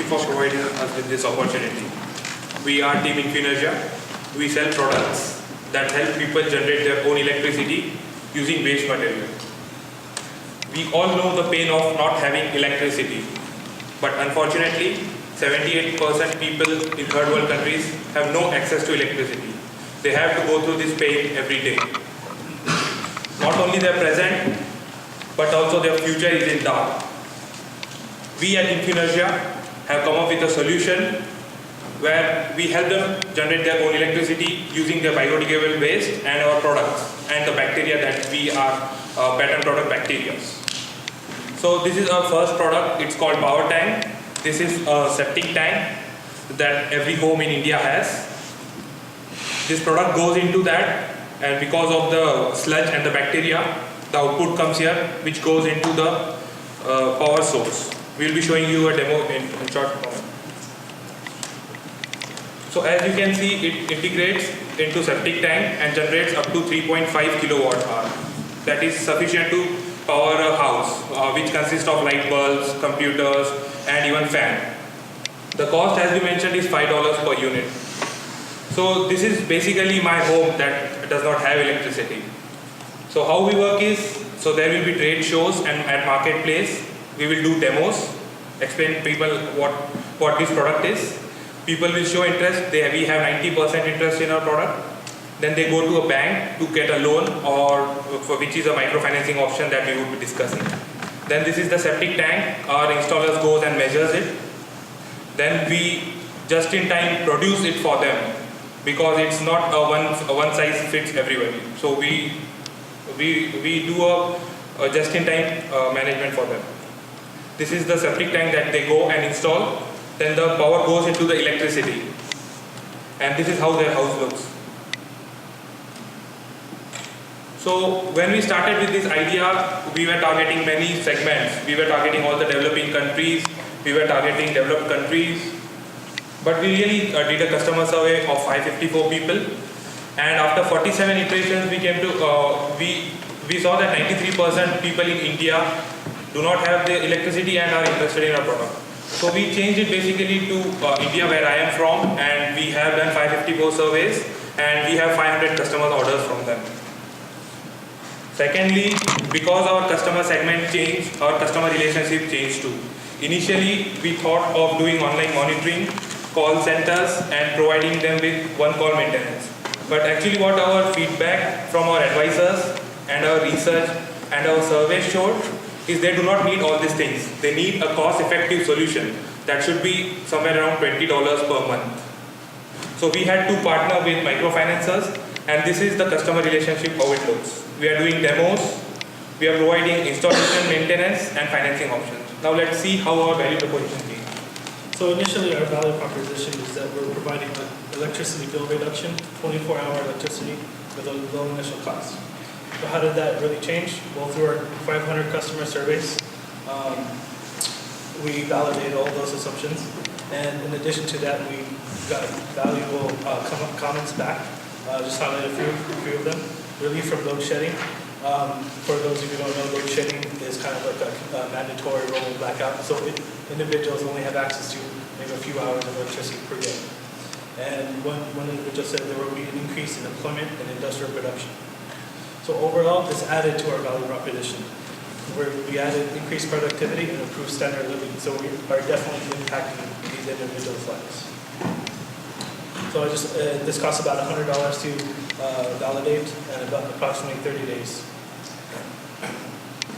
for providing us with this opportunity. We are Team INFINURJA. We sell products that help people generate their own electricity using waste material. We all know the pain of not having electricity, but unfortunately, 78% people in third world countries have no access to electricity. They have to go through this pain every day. Not only their present, but also their future is in dark. We at INFINURJA have come up with a solution where we help them generate their own electricity using their biodegradable waste and our products and the bacteria that we are pattern product bacteria. So this is our first product. It's called Power Tank. This is a septic tank that every home in India has. This product goes into that, and because of the sludge and the bacteria, the output comes here, which goes into the power source. We'll be showing you a demo in short moment. So as you can see, it integrates into septic tank and generates up to 3.5 kilowatt hour. That is sufficient to power a house, which consists of light bulbs, computers, and even fan. The cost, as we mentioned, is $5 per unit. So this is basically my home that does not have electricity. So how we work is, so there will be trade shows and at marketplace, we will do demos, explain people what this product is. People will show interest. We have 90% interest in our product. Then they go to a bank to get a loan, or which is a microfinancing option that we would be discussing. Then this is the septic tank. Our installers goes and measures it. Then we just in time produce it for them, because it's not a one size fits everybody. So we do a just in time management for them. This is the septic tank that they go and install. Then the power goes into the electricity, and this is how their house looks. So when we started with this idea, we were targeting many segments. We were targeting all the developing countries, we were targeting developed countries, but we really did a customer survey of 554 people, and after 47 iterations we came to, we saw that 93% people in India do not have the electricity and are interested in our product. So we changed it basically to India, where I am from, and we have done 554 surveys, and we have 500 customer orders from them. Secondly, because our customer segment changed, our customer relationship changed too. Initially, we thought of doing online monitoring, call centers, and providing them with one-call maintenance. But actually what our feedback from our advisors and our research and our survey showed is they do not need all these things. They need a cost-effective solution that should be somewhere around $20 per month. So we had to partner with microfinancers, and this is the customer relationship, how it looks. We are doing demos, we are providing installation, maintenance, and financing options. Now let's see how our value proposition came. So initially our value proposition is that we're providing electricity bill reduction, 24-hour electricity with a low initial cost. So how did that really change? Well, through our 500 customer surveys, we validated all those assumptions, and in addition to that, we got valuable comments back. Just highlight a few of them. Relief from load shedding. For those of you who don't know, load shedding is kind of like a mandatory rolling blackout. So individuals only have access to maybe a few hours of electricity per day. And one individual said there will be an increase in employment and industrial production. So overall, this added to our value proposition, where we added increased productivity and improved standard of living. So we are definitely impacting these individuals' lives. So this costs about $100 to validate, and about approximately 30 days.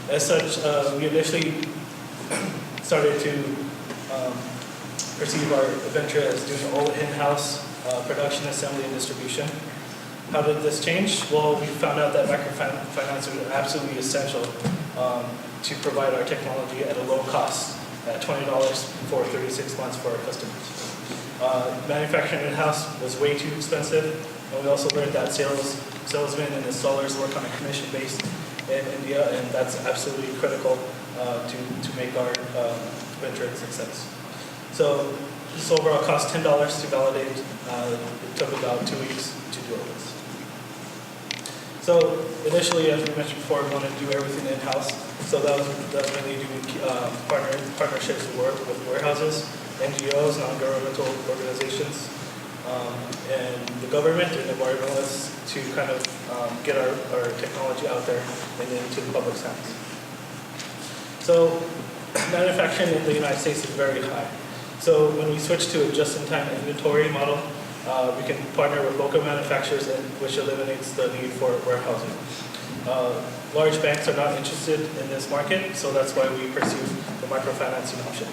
As such, we initially started to perceive our venture as doing all in-house production, assembly, and distribution. How did this change? Well, we found out that microfinance was absolutely essential to provide our technology at a low cost, at $20 for 36 months for our customers. Manufacturing in-house was way too expensive, and we also learned that salesmen and installers work on a commission base in India, and that's absolutely critical to make our venture a success. So this overall cost $10 to validate. It took about 2 weeks to do all this. So initially, as we mentioned before, we wanted to do everything in-house. So that was mainly doing partnerships with warehouses, NGOs, non-governmental organizations, and the government and environmentalists to kind of get our technology out there and into the public's hands. So manufacturing in the United States is very high. So when we switch to a just-in-time inventory model, we can partner with local manufacturers, which eliminates the need for warehousing. Large banks are not interested in this market, so that's why we pursue the microfinancing option.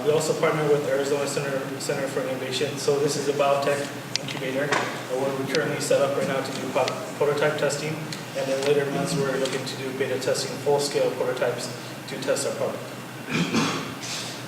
We also partner with Arizona Center for Innovation. So this is a biotech incubator where we're currently set up right now to do prototype testing, and then later months we're looking to do beta testing, full-scale prototypes to test our product.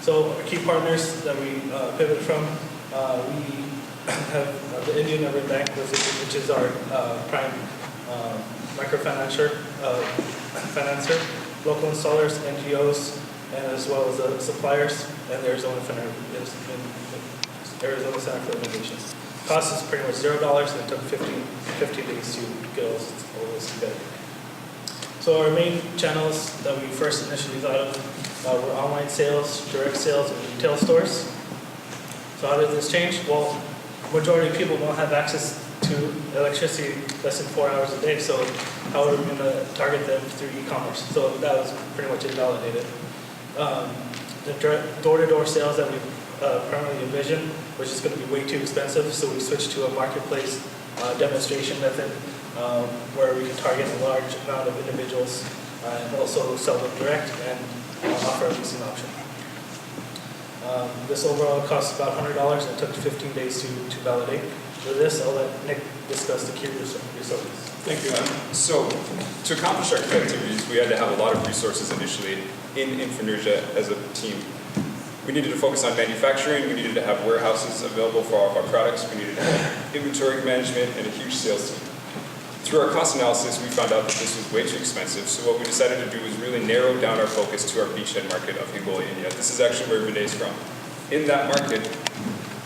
So our key partners that we pivot from, we have the Indian Urban Bank, which is our prime microfinancer, local installers, NGOs, and as well as the suppliers, and the Arizona Center for Innovation. Cost is pretty much $0, and it took 15 days to get all this together. So our main channels that we first initially thought of were online sales, direct sales, and retail stores. So how did this change? Well, majority of people don't have access to electricity less than 4 hours a day, so how are we going to target them through e-commerce? So that was pretty much invalidated. The door-to-door sales that we primarily envisioned was just going to be way too expensive, so we switched to a marketplace demonstration method where we can target a large amount of individuals and also sell them direct and offer a leasing option. This overall costs about $100 and it took 15 days to validate. For this, I'll let Nick discuss the key resources. Thank you. So, to accomplish our key activities, we had to have a lot of resources initially in INFINURJA as a team. We needed to focus on manufacturing, we needed to have warehouses available for all of our products, we needed to have inventory management, and a huge sales team. Through our cost analysis, we found out that this was way too expensive, so what we decided to do was really narrow down our focus to our beachhead market of Hingoli, India. This is actually where Vinay is from. In that market,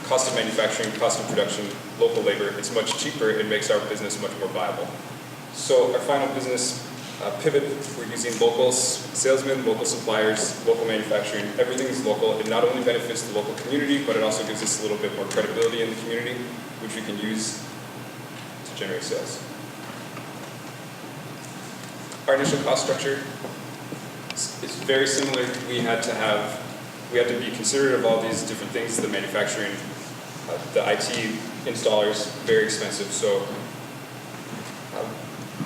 cost of manufacturing, cost of production, local labor, it's much cheaper, it makes our business much more viable. So our final business pivot, we're using local salesmen, local suppliers, local manufacturing, everything is local. It not only benefits the local community, but it also gives us a little bit more credibility in the community, which we can use to generate sales. Our initial cost structure is very similar. We had to be considerate of all these different things, the manufacturing, the IT installers, very expensive. So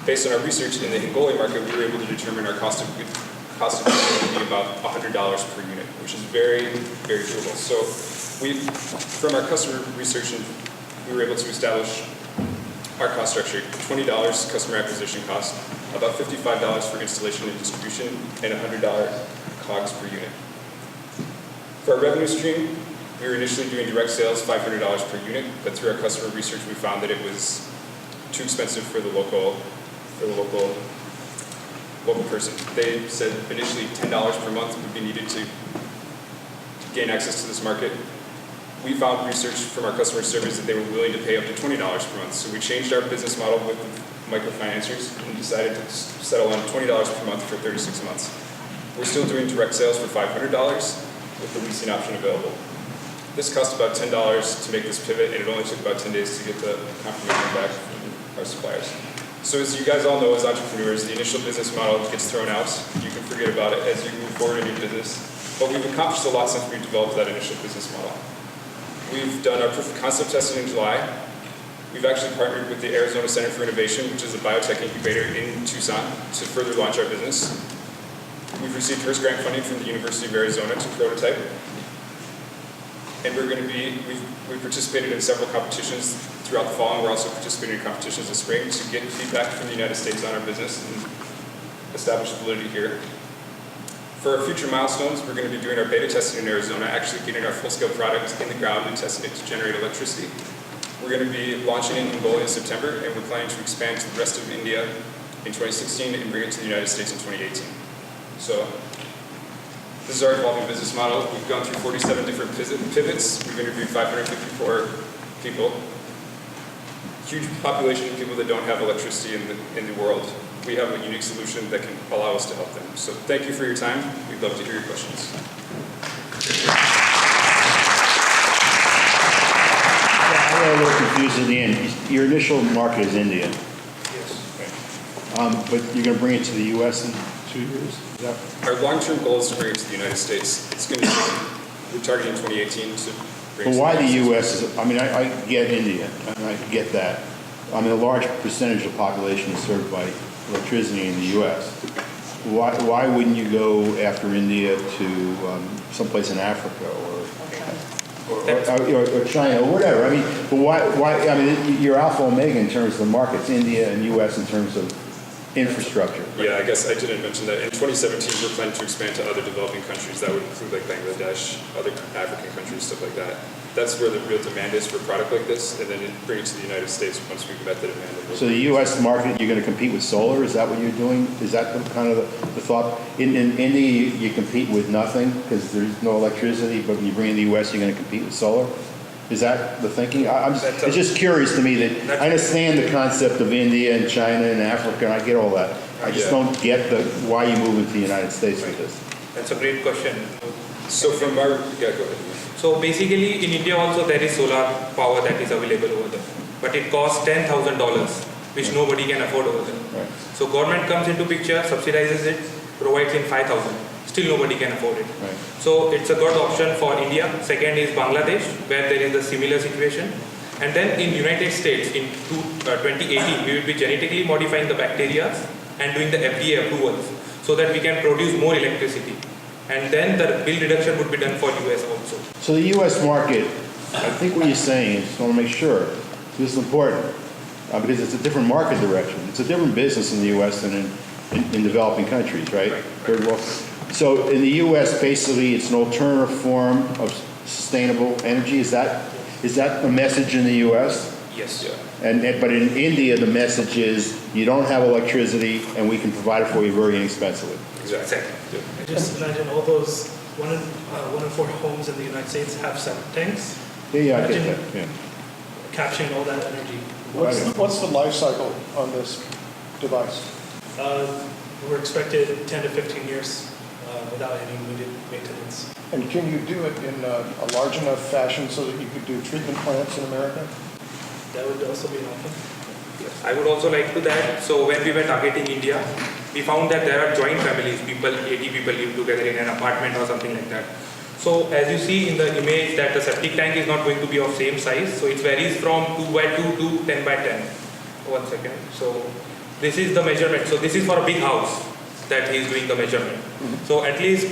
based on our research in the Hingoli market, we were able to determine our cost of goods to be about $100 per unit, which is very, very doable. So from our customer research, we were able to establish our cost structure: $20 customer acquisition cost, about $55 for installation and distribution, and $100 COGS per unit. For our revenue stream, we were initially doing direct sales, $500 per unit, but through our customer research, we found that it was too expensive for the local person. They said initially $10 per month would be needed to gain access to this market. We found research from our customer surveys that they were willing to pay up to $20 per month. So we changed our business model with microfinancers and decided to settle on $20 per month for 36 months. We're still doing direct sales for $500 with the leasing option available. This cost about $10 to make this pivot, and it only took about 10 days to get the confirmation back from our suppliers. So as you guys all know, as entrepreneurs, the initial business model gets thrown out. You can forget about it as you move forward in your business. But we've accomplished a lot since we developed that initial business model. We've done our proof of concept testing in July. We've actually partnered with the Arizona Center for Innovation, which is a biotech incubator in Tucson, to further launch our business. We've received first grant funding from the University of Arizona to prototype. And we've participated in several competitions throughout the fall, and we're also participating in competitions this spring to get feedback from the United States on our business and establish validity here. For our future milestones, we're going to be doing our beta testing in Arizona, actually getting our full-scale product in the ground and testing it to generate electricity. We're going to be launching in Mongolia in September, and we're planning to expand to the rest of India in 2016 and bring it to the United States in 2018. So this is our evolving business model. We've gone through 47 different pivots. We've interviewed 554 people. Huge population of people that don't have electricity in the world. we have a unique solution that can allow us to help them. So thank you for your time. We'd love to hear your questions. I got a little confused at the end. Your initial market is India, Yes. but you're going to bring it to the U.S. in 2 years? Is that? Our long-term goal is to bring it to the United States. It's going to take, we're targeting 2018 to bring it But to why the United U.S.? I mean, I get India, and I get that. I mean, a large percentage of the population is served by electricity in the U.S. Why wouldn't you go after India to someplace in Africa or China or whatever? I mean, but why? I mean, you're alpha omega in terms of the markets, India and U.S. in terms of infrastructure. Yeah, I guess I didn't mention that. In 2017, we're planning to expand to other developing countries. That would include like Bangladesh, other African countries, stuff like that. That's where the real demand is for a product like this, and then bring it to the United States once we've met the demand. So the U.S. market, you're going to compete with solar? Is that what you're doing? Is that kind of the thought? In India, you compete with nothing because there's no electricity, but when you bring in the U.S., you're going to compete with solar? Is that the thinking? It's just curious to me that I understand the concept of India and China and Africa, and I get all that. I just don't get why you move into the United States with this. That's a great question. So from our, yeah, go ahead. So basically in India also there is solar power that is available over there. But it costs $10,000, which nobody can afford over there. Right. So government comes into picture, subsidizes it, provides in 5,000. Still nobody can afford it. Right. So it's a good option for India. Second is Bangladesh, where there is a similar situation. And then in United States, in 2018, we will be genetically modifying the bacteria and doing the FDA approvals so that we can produce more electricity. And then the bill reduction would be done for US also. So the U.S. market, I think what you're saying, I just want to make sure, this is important, because it's a different market direction. It's a different business in the U.S. than in developing countries, right? Right. Third world. So in the U.S., basically, it's an alternative form of sustainable energy. Is that the message in the U.S.? Yes. Yeah. But in India, the message is you don't have electricity, and we can provide it for you very inexpensively. Exactly. Yeah. I just imagine all those, one in 4 homes in the United States have septic tanks. Yeah, I get Imagine that. Yeah. capturing all that energy. What's the life cycle on this device? We're expected 10 to 15 years without any immediate maintenance. And can you do it in a large enough fashion so that you could do treatment plants in America? That would also be an option. Yes. I would also like to that. So when we were targeting India, we found that there are joint families, 80 people live together in an apartment or something like that. So as you see in the image that the septic tank is not going to be of same size. So it varies from 2 by 2 to 10 by 10. 1 second. So this is the measurement. So this is for a big house that he is doing the measurement. So at least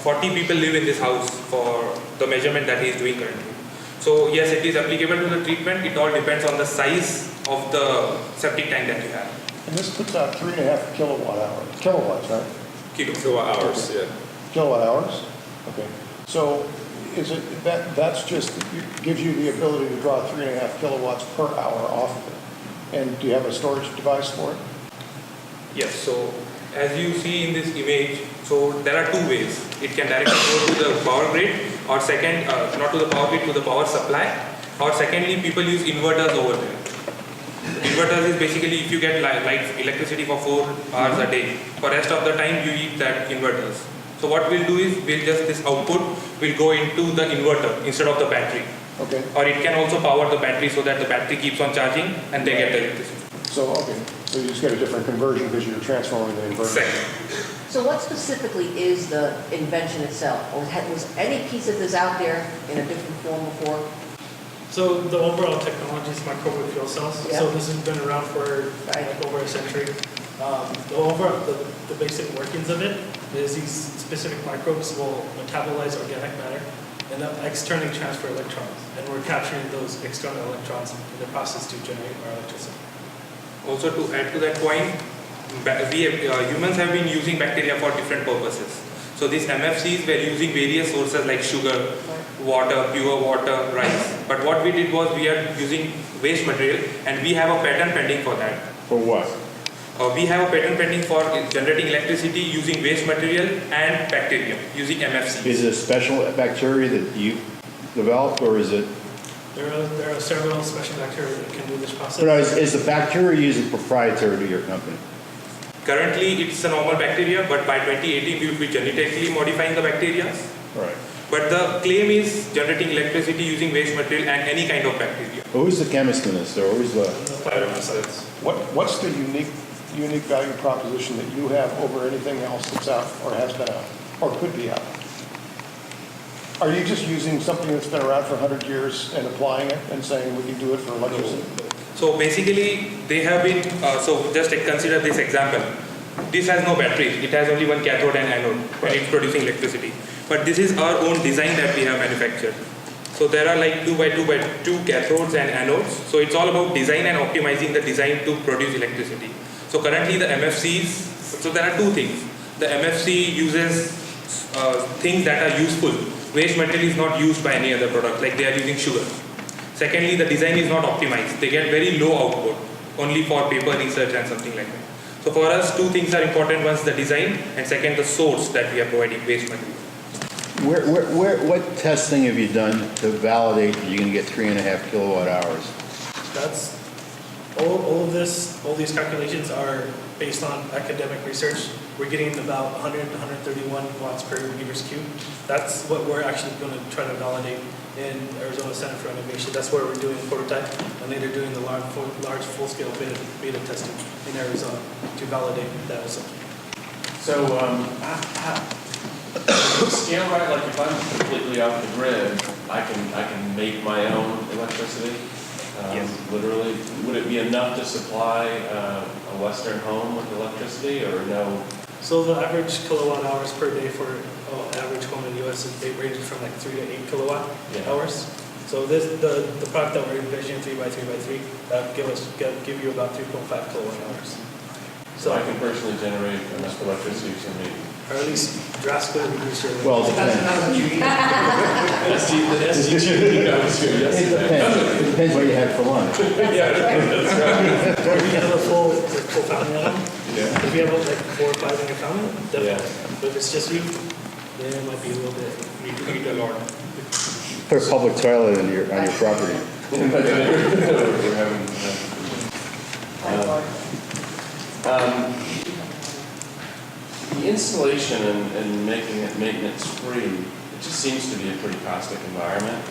40 people live in this house for the measurement that he is doing currently. So yes, it is applicable to the treatment. It all depends on the size of the septic tank that you have. And this puts out 3.5 kilowatts, right? Kilowatt hours, yeah. Kilowatt hours? Okay. So is it, that's just, gives you the ability to draw 3.5 kilowatts per hour off of it? And do you have a storage device for it? Yes, so as you see in this image, so there are 2 ways. It can directly go to the power grid, or second, not to the power grid, to the power supply, or secondly, people use inverters over there. Inverters is basically if you get light electricity for 4 hours a day, for rest of the time you use that inverters. So what we'll do is, this output will go into the inverter instead of the battery. Okay. Or it can also power the battery so that the battery keeps on charging and they get the electricity. So, okay. So you just get a different conversion because you're transforming the inverter. Second. So what specifically is the invention itself? Or was any piece of this out there in a different form before? So the overall technology is microwave fuel cells. Yeah. So this has been around for like over a century. The basic workings of it is these specific microbes will metabolize organic matter and then externally transfer electrons. And we're capturing those external electrons in the process to generate our electricity. Also to add to that point, humans have been using bacteria for different purposes. So these MFCs were using various sources like sugar, water, pure water, rice. But what we did was we are using waste material and we have a patent pending for that. For what? We have a patent pending for generating electricity using waste material and bacteria, using MFCs. Is it a special bacteria that you developed, or is it? There are several special bacteria that can do this process. But is the bacteria used proprietary to your company? Currently, it's a normal bacteria, but by 2018, we will be genetically modifying the bacteria. Right. But the claim is generating electricity using waste material and any kind of bacteria. But who's the chemist in this, or who's the? Phytoplastics. What's the unique value proposition that you have over anything else that's out or has been out or could be out? Are you just using something that's been around for 100 years and applying it and saying we can do it for electricity? So basically, they have been, so just consider this example. This has no battery. It has only one cathode and anode, and it's producing electricity. But this is our own design that we have manufactured. So there are like 2 by 2 by 2 cathodes and anodes. So it's all about design and optimizing the design to produce electricity. So currently the MFCs, so there are two things. The MFC uses things that are useful. Waste material is not used by any other product, like they are using sugar. Secondly, the design is not optimized. They get very low output, only for paper research and something like that. So for us, two things are important. One's the design, and second, the source that we are providing, waste material. What testing have you done to validate that you're going to get 3.5 kilowatt hours? That's, all of this, all these calculations are based on academic research. We're getting about 100 to 131 watts per meters cubed. That's what we're actually going to try to validate in Arizona Center for Innovation. That's where we're doing the prototype, and later doing the large full-scale beta testing in Arizona to validate that assumption. So, scale right, like if I'm completely off the grid, I can make my own electricity. Yes. Literally, would it be enough to supply a Western home with electricity, or no? So the average kilowatt hours per day for average home in the U.S. ranges from like 3 to 8 kilowatt hours. So the product that we're envisioning 3 by 3 by 3 that give you about 3.5 kilowatt hours. So I can personally generate enough electricity for me. Or at least drastically reduce your. Well, it depends. It depends what you had for lunch. Or if you have a full family at home. Yeah. If you have like 4 or 5 in your family, definitely. Yeah. But if it's just you, then it might be a little bit. You need to eat a lot. Put a public toilet on your property. We're having, the installation and making it maintenance free, it just seems to be a pretty caustic environment,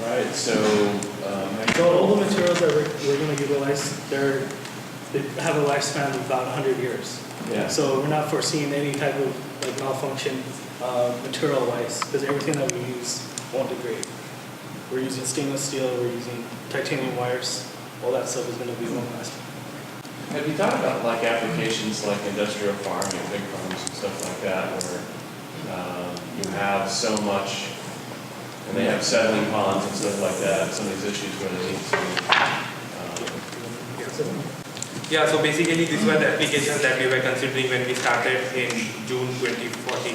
right? So, So all the materials that we're going to utilize, they have a lifespan of about 100 years. yeah. So we're not foreseeing any type of like malfunction material-wise, because everything that we use won't degrade. We're using stainless steel, we're using titanium wires, all that stuff is going to be long-lasting. Have you thought about like applications like industrial farming, big farms and stuff like that, where you have so much, and they have settling ponds and stuff like that, some of these issues where they need to. Yeah, so basically these were the applications that we were considering when we started in June 2014.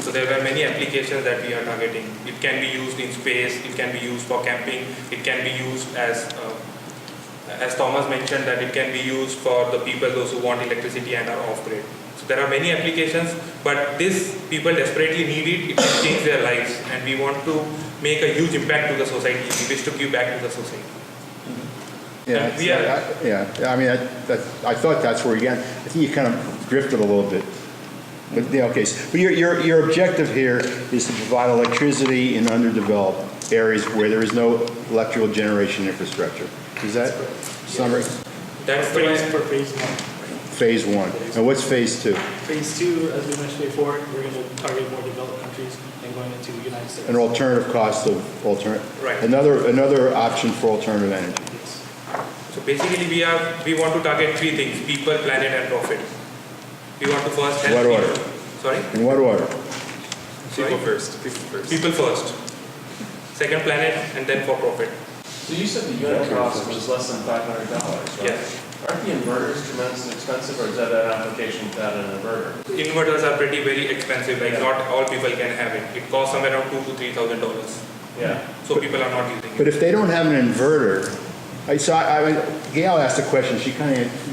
So there were many applications that we are targeting. It can be used in space, it can be used for camping, it can be used as Thomas mentioned, that it can be used for the people, those who want electricity and are off-grid. So there are many applications, but these people desperately need it. It will change their lives, and we want to make a huge impact to the society. We wish to give back to the society. Yeah, And we are, I mean, I thought that's where you got. I think you kind of drifted a little bit. But yeah, okay. But your objective here is to provide electricity in underdeveloped areas where there is no electrical generation infrastructure. Is that summary? that's the the for phase 1. Phase 1. And what's phase 2? Phase 2, as we mentioned before, we're going to target more developed countries and going into the United States. An alternative cost of Right. Another option for alternative energy. Yes. So basically we want to target 3 things: people, planet, and profit. We want to first help What people. order? Sorry? In what order? People first, people first. People first. Second, planet, and then for profit. So you said the unit cost was less than $500, right? Yes. Aren't the inverters tremendously expensive, or is that an application without an inverter? Inverters are very expensive. Like not all people can have it. It costs somewhere around $2,000 to $3,000. Yeah. So people are not using But it. if they don't have an inverter, Gail asked a question.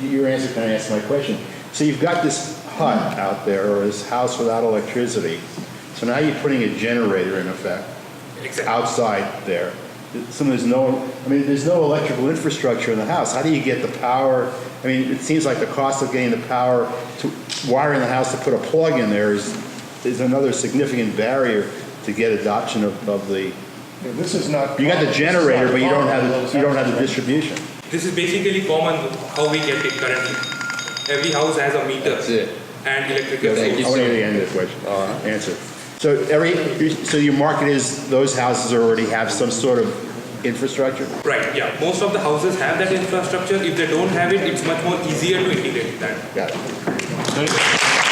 Your answer kind of answered my question. So you've got this hut out there, or this house without electricity. So now you're putting a generator in effect Exactly. outside there. There's no electrical infrastructure in the house. How do you get the power I mean, it seems like the cost of getting the power to wiring the house to put a plug in there is another significant barrier to get adoption of the, Yeah, this is not. you got the this is generator, not but you don't have common the, you don't have the in those distribution. This is basically common how we get it currently. Every house has a meter That's it. and electrical Thank you. source. I want to hear the end of the question, answer. So your market is, those houses already have some sort of infrastructure? Right, yeah. Most of the houses have that infrastructure. If they don't have it, it's much more easier to integrate that. Got it.